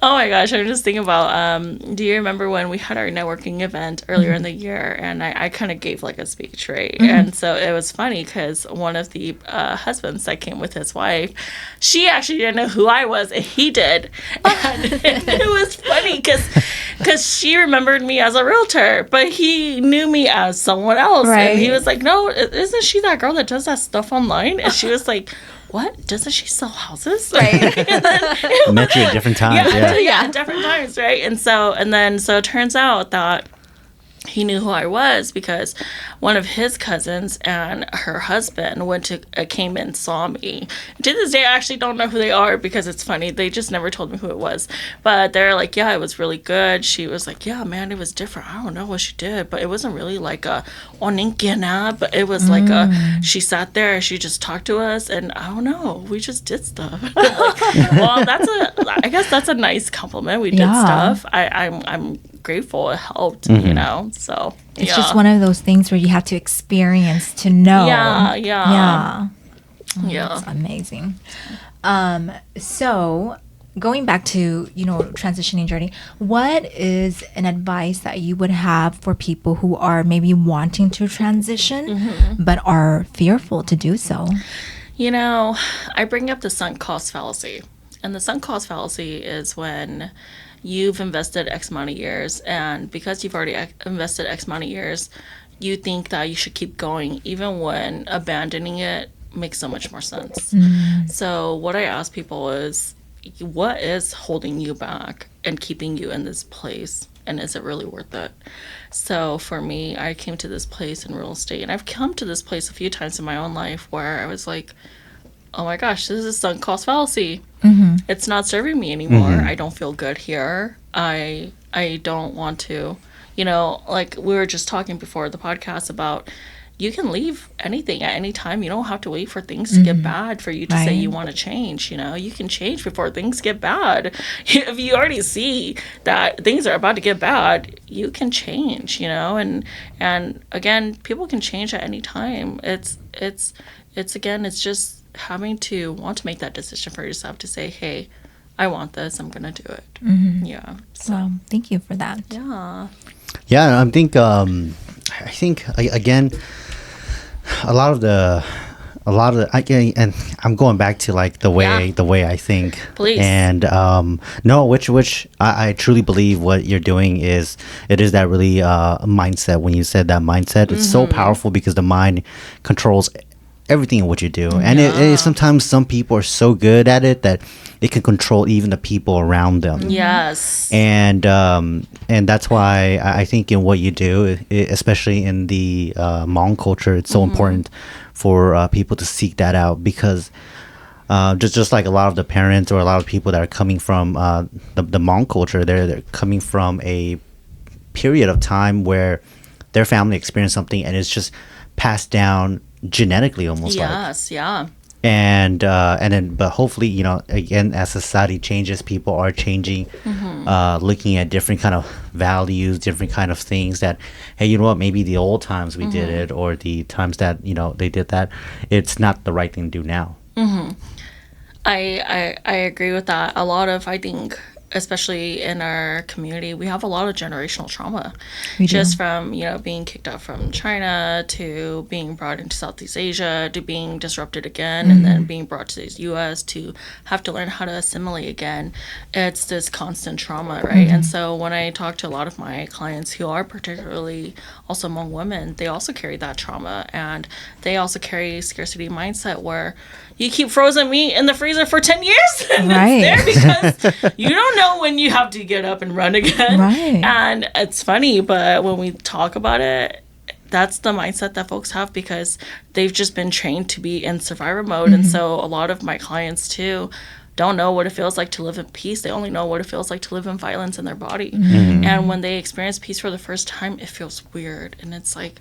oh my gosh, I'm just thinking about, do you remember when we had our networking event earlier in the year, and I kind of gave like a speech, right? And so it was funny because one of the husbands that came with his wife, she actually didn't know who I was, and he did. And it was funny because she remembered me as a realtor, but he knew me as someone else. Right. And he was like, no, isn't she that girl that does that stuff online? And she was like, what? Doesn't she sell houses? Right. Met you at different times. Yeah, different times, right? And so it turns out that he knew who I was because one of his cousins and her husband came and saw me. To this day, I actually don't know who they are because it's funny. They just never told me who it was. But they're like, yeah, it was really good. She was like, yeah, man, it was different. I don't know what she did, but it wasn't really like a oninkiana, but it was like she sat there, she just talked to us, and I don't know, we just did stuff. Like, well, I guess that's a nice compliment. We did stuff. I'm grateful it helped, you know. So it's just one of those things where you have to experience to know. Yeah. That's amazing. So going back to, transitioning journey, what is an advice that you would have for people who are maybe wanting to transition but are fearful to do so? I bring up the sunk cost fallacy. And the sunk cost fallacy is when you've invested X amount of years, and because you've already invested X amount of years, you think that you should keep going, even when abandoning it makes so much more sense. So what I ask people is, what is holding you back and keeping you in this place? And is it really worth it? So for me, I came to this place in real estate, and I've come to this place a few times in my own life where I was like, oh my gosh, this is a sunk cost fallacy. It's not serving me anymore. I don't feel good here. I don't want to, like we were just talking before the podcast about, you can leave anything at any time. You don't have to wait for things to get bad for you to say you want to change. You can change before things get bad. If you already see that things are about to get bad, you can change, and again, people can change at any time. It's just having to want to make that decision for yourself to say, hey, I want this, I'm gonna do it. Yeah. So well, thank you for that. I think again, a lot of the and I'm going back to like the way I think. Please. And no, which I truly believe what you're doing is that really mindset. When you said that mindset, it's so powerful because the mind controls everything in what you do, and it sometimes some people are so good at it that it can control even the people around them. Yes. And that's why I think in what you do, especially in the Hmong culture, it's so important for people to seek that out, because just like a lot of the parents or a lot of people that are coming from the Hmong culture, they're coming from a period of time where their family experienced something and it's just passed down genetically, almost. And then, but hopefully, again, as society changes, people are changing, looking at different kind of values, different kind of things that, hey, you know what, maybe the old times we did it, or the times that, they did that, it's not the right thing to do now. I agree with that. A lot of, I think, especially in our community, we have a lot of generational trauma, just from being kicked out from China to being brought into Southeast Asia to being disrupted again, and then being brought to the U.S. to have to learn how to assimilate again. It's this constant trauma, right? And so when I talk to a lot of my clients who are particularly also Hmong women, they also carry that trauma, and they also carry scarcity mindset where you keep frozen meat in the freezer for 10 years and it's there because you don't know when you have to get up and run again. And it's funny, but when we talk about it, that's the mindset that folks have because they've just been trained to be in survivor mode. And so a lot of my clients too don't know what it feels like to live in peace. They only know what it feels like to live in violence in their body. And when they experience peace for the first time, it feels weird. And it's like,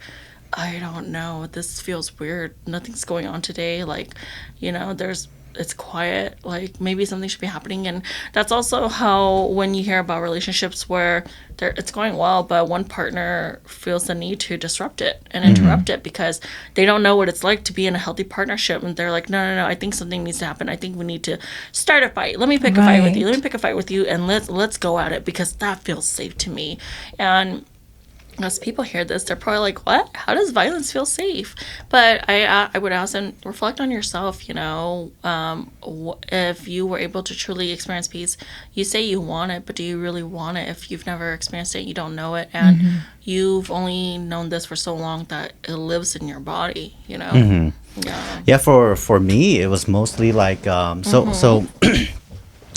I don't know, this feels weird. Nothing's going on today. Like, it's quiet. Like, maybe something should be happening. And that's also how, when you hear about relationships where it's going well, but one partner feels the need to disrupt it and interrupt it because they don't know what it's like to be in a healthy partnership. And they're like, no, I think something needs to happen. I think we need to start a fight. Let me pick a fight with you. Let me pick a fight with you. And let's go at it because that feels safe to me. And as people hear this, they're probably like, what? How does violence feel safe? But I would ask them, reflect on yourself, if you were able to truly experience peace. You say you want it, but do you really want it? If you've never experienced it, you don't know it, and you've only known this for so long that it lives in your body, Yeah, for me, it was mostly like, so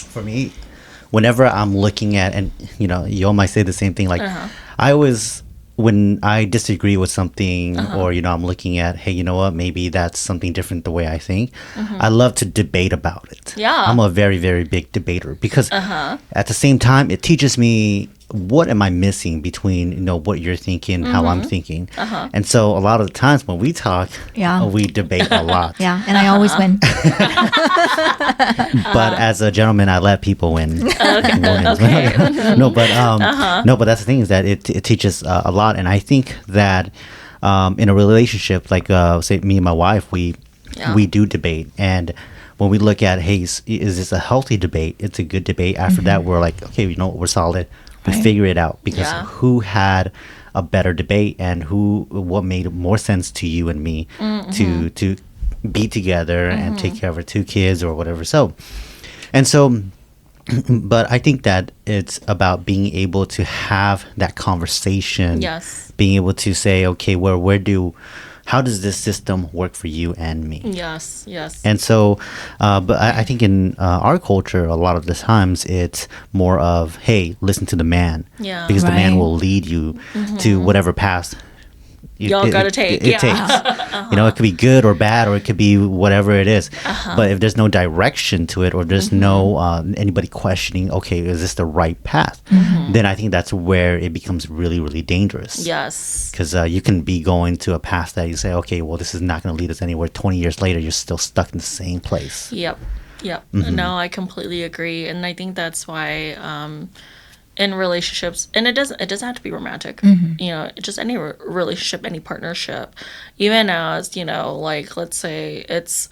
for me, whenever I'm looking at, and you all might say the same thing, like I always, when I disagree with something, or I'm looking at, hey, you know what, maybe that's something different the way I think, I love to debate about it. I'm a very, very big debater because at the same time it teaches me what am I missing between, you know, what you're thinking, how I'm thinking. And so a lot of the times when we talk, we debate a lot. Yeah, and I always win. But as a gentleman, I let people win. Okay. No, but that's the thing, is that it teaches a lot. And I think that in a relationship, like say me and my wife, we do debate. And when we look at, hey, is this a healthy debate? It's a good debate. After that, we're like, okay, you know what, we're solid. We figure it out, because who had a better debate, and what made more sense to you and me to be together and take care of our 2 kids or whatever. So, and so, but I think that it's about being able to have that conversation. Yes. Being able to say, okay, how does this system work for you and me? Yes. And so, but I think in our culture, a lot of the times it's more of, hey, listen to the man. Yeah. Because the man will lead you to whatever path y'all gotta take. It takes. You know, it could be good or bad, or it could be whatever it is. But if there's no direction to it, or there's no anybody questioning, okay, is this the right path? Then I think that's where it becomes really, really dangerous. Yes. Because you can be going to a path that you say, okay, well, this is not going to lead us anywhere. 20 years later, you're still stuck in the same place. Yep. No, I completely agree, and I think that's why. In relationships, and it doesn't have to be romantic, you know, just any relationship, any partnership, even as, you know, like, let's say it's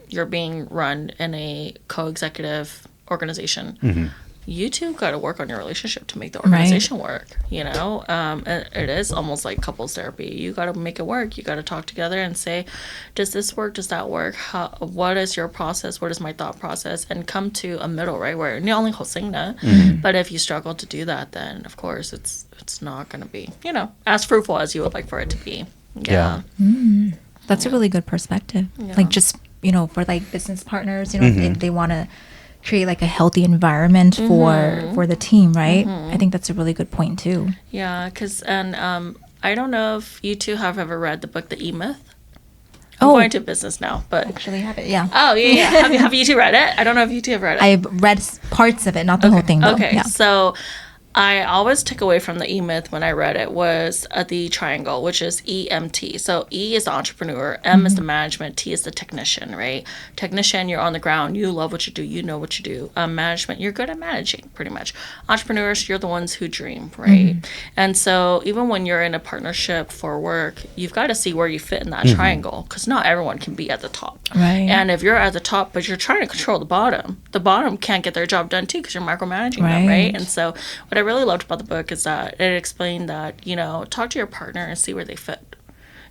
you're being run in a co-executive organization. You two got to work on your relationship to make the organization work, you know. It is almost like couples therapy. You got to make it work. You got to talk together and say, does this work? Does that work? What is your process? What is my thought process? And come to a middle, right, where you're only hosting that. But if you struggle to do that, then of course it's not going to be, you know, as fruitful as you would like for it to be. That's a really good perspective. Like, just, you know, for like business partners, you know, if they want to create like a healthy environment for the team, right? I think that's a really good point too. Yeah, because I don't know if you two have ever read the book The E-Myth. I'm going to business now, but actually have it. Yeah. Oh yeah. Have you two read it? I don't know if you two have read it. I've read parts of it, not the whole thing though. Okay, yeah. So I always took away from the E-Myth when I read it was the triangle, which is EMT. So E is the entrepreneur, M is the management, T is the technician, right? Technician, you're on the ground, you love what you do, you know what you do. Management, you're good at managing, pretty much. Entrepreneurs, you're the ones who dream, right? And so even when you're in a partnership for work, you've got to see where you fit in that triangle, because not everyone can be at the top. Right. And if you're at the top, but you're trying to control the bottom can't get their job done too, because you're micromanaging them, right? And so what I really loved about the book is that it explained that, you know, talk to your partner and see where they fit,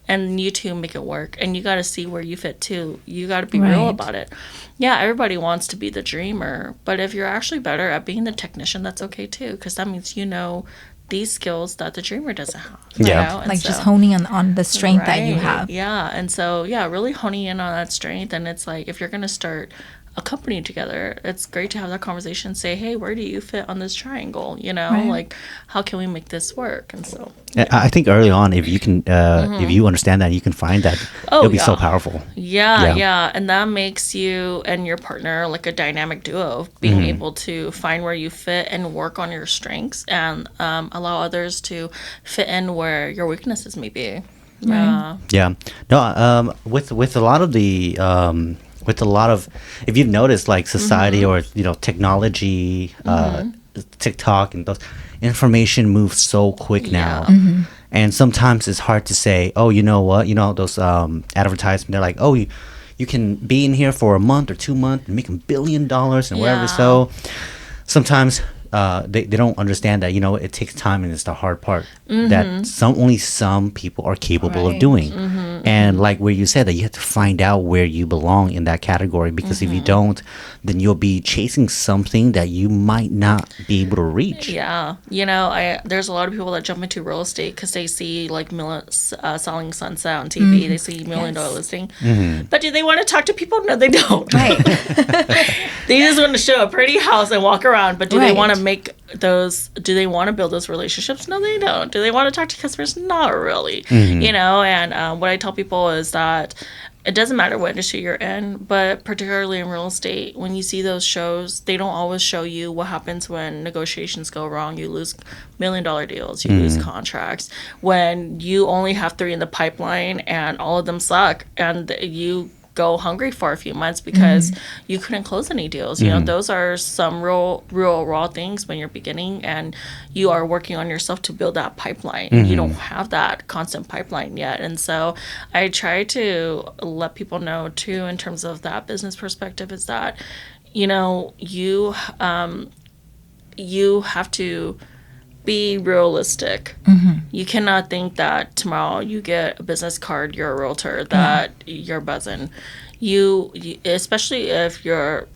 and you two make it work, and you got to see where you fit too. You got to be real about it. Yeah, everybody wants to be the dreamer, but if you're actually better at being the technician, that's okay too, because that means you know these skills that the dreamer doesn't have. Like, so, just honing on the strength that you have. And so really honing in on that strength. And it's like, if you're going to start a company together, it's great to have that conversation, say, hey, where do you fit on this triangle, you know, like, how can we make this work? And so I think early on, if you can if you understand that, you can find that, it'll be so powerful. And that makes you and your partner like a dynamic duo, being able to find where you fit and work on your strengths, and allow others to fit in where your weaknesses may be. With a lot of the if you've noticed, like, society or, you know, technology, TikTok and those, information moves so quick now. And sometimes it's hard to say, oh, you know what, you know, those advertisements, they're like, oh, you can be in here for a month or 2 months and make $1 billion and whatever. So sometimes they don't understand that, you know, it takes time, and it's the hard part that only some people are capable of doing. And like where you said that you have to find out where you belong in that category, because if you don't, then you'll be chasing something that you might not be able to reach. You know, there's a lot of people that jump into real estate because they see like Selling Sunset on TV. They see $1 million listing, but do they want to talk to people? No, they don't. They just want to show a pretty house and walk around, but do they want to do they want to build those relationships? No, they don't. Do they want to talk to customers? Not really. You know, and what I tell people is that it doesn't matter what industry you're in, but particularly in real estate, when you see those shows, they don't always show you what happens when negotiations go wrong. You lose $1 million deals, you lose contracts. When you only have 3 in the pipeline and all of them suck, and you go hungry for a few months because you couldn't close any deals. You know, those are some real raw things when you're beginning and you are working on yourself to build that pipeline. You don't have that constant pipeline yet. And so I try to let people know too, in terms of that business perspective, is that, you know, you have to be realistic. You cannot think that tomorrow you get a business card, you're a realtor, that you're buzzing. You especially if you're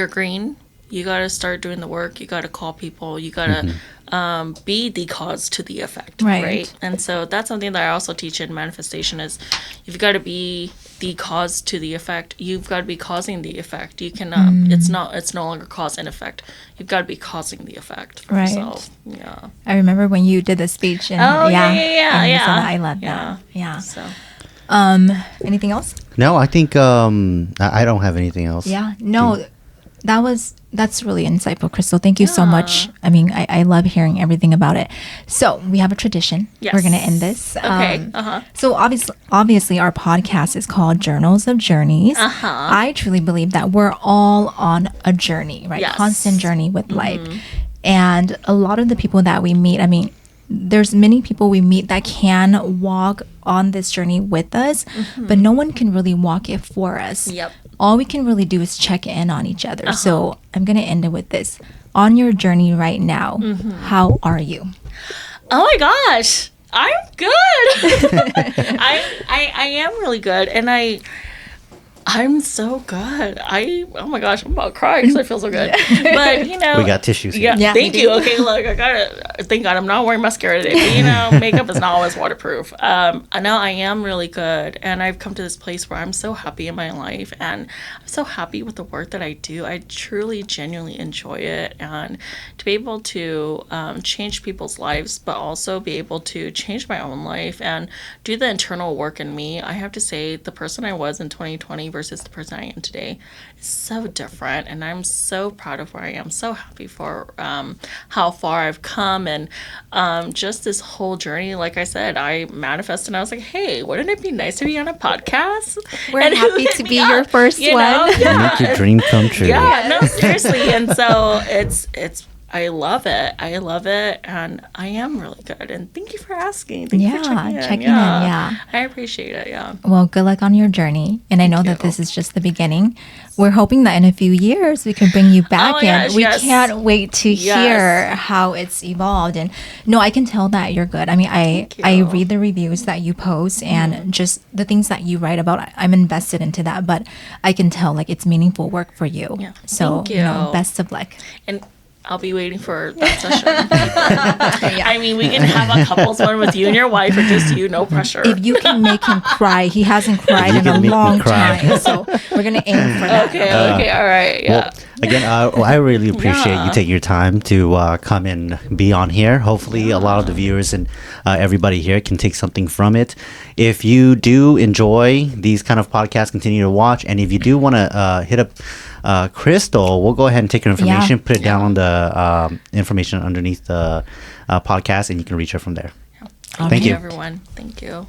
green, you got to start doing the work. You got to call people. You got to be the cause to the effect, right? And so that's something that I also teach in manifestation is you've got to be the cause to the effect. You've got to be causing the effect. You cannot. It's no longer cause and effect. You've got to be causing the effect for yourself. Yeah. I remember when you did the speech. And, yeah. I love that. Yeah. So. Anything else? No, I think I don't have anything else. Yeah. No, that's really insightful, Crystal. Thank you so much. I mean, I love hearing everything about it. So we have a tradition. Yes. We're going to end this. Okay. So obviously our podcast is called Journals of Journeys. I truly believe that we're all on a journey, right? Yes. Constant journey with life. And a lot of the people that we meet, I mean, there's many people we meet that can walk on this journey with us, but no one can really walk it for us. Yep. All we can really do is check in on each other. So I'm going to end it with this. On your journey right now, how are you? Oh my gosh, I'm good. I am really good, and I'm so good. Oh my gosh, I'm about to cry because I feel so good. But, you know. We got tissues here. Yeah, thank you. Okay, look, thank God I'm not wearing mascara today. But, you know, makeup is not always waterproof. I know I am really good. And I've come to this place where I'm so happy in my life. And I'm so happy with the work that I do. I truly, genuinely enjoy it. And to be able to change people's lives, but also be able to change my own life and do the internal work in me, I have to say the person I was in 2020 versus the person I am today is so different, and I'm so proud of where I am, so happy for how far I've come, and just this whole journey. Like I said, I manifested and I was like, hey, wouldn't it be nice to be on a podcast? We're happy to be your first one. Make your dream come true. Yeah, no, seriously. And so it's I love it. And I am really good. And thank you for asking. Thank you for checking in. I appreciate it. Yeah. Well, good luck on your journey. And I know that this is just the beginning. We're hoping that in a few years we can bring you back in. We can't wait to hear how it's evolved. And no, I can tell that you're good. I mean, I read the reviews that you post and just the things that you write about. I'm invested into that, but I can tell like it's meaningful work for you. Yeah. So, you know, best of luck. And I'll be waiting for that session. I mean, we can have a couples one with you and your wife, or just you, no pressure. If you can make him cry, he hasn't cried in a long time. So we're gonna aim for that. Okay, all right, yeah. Well, again, I really appreciate you taking your time to come and be on here. Hopefully, a lot of the viewers and everybody here can take something from it. If you do enjoy these kind of podcasts, continue to watch. And if you do want to hit up Crystal, we'll go ahead and take her information, put it down on the information underneath the podcast, and you can reach her from there. Thank you, everyone. Thank you.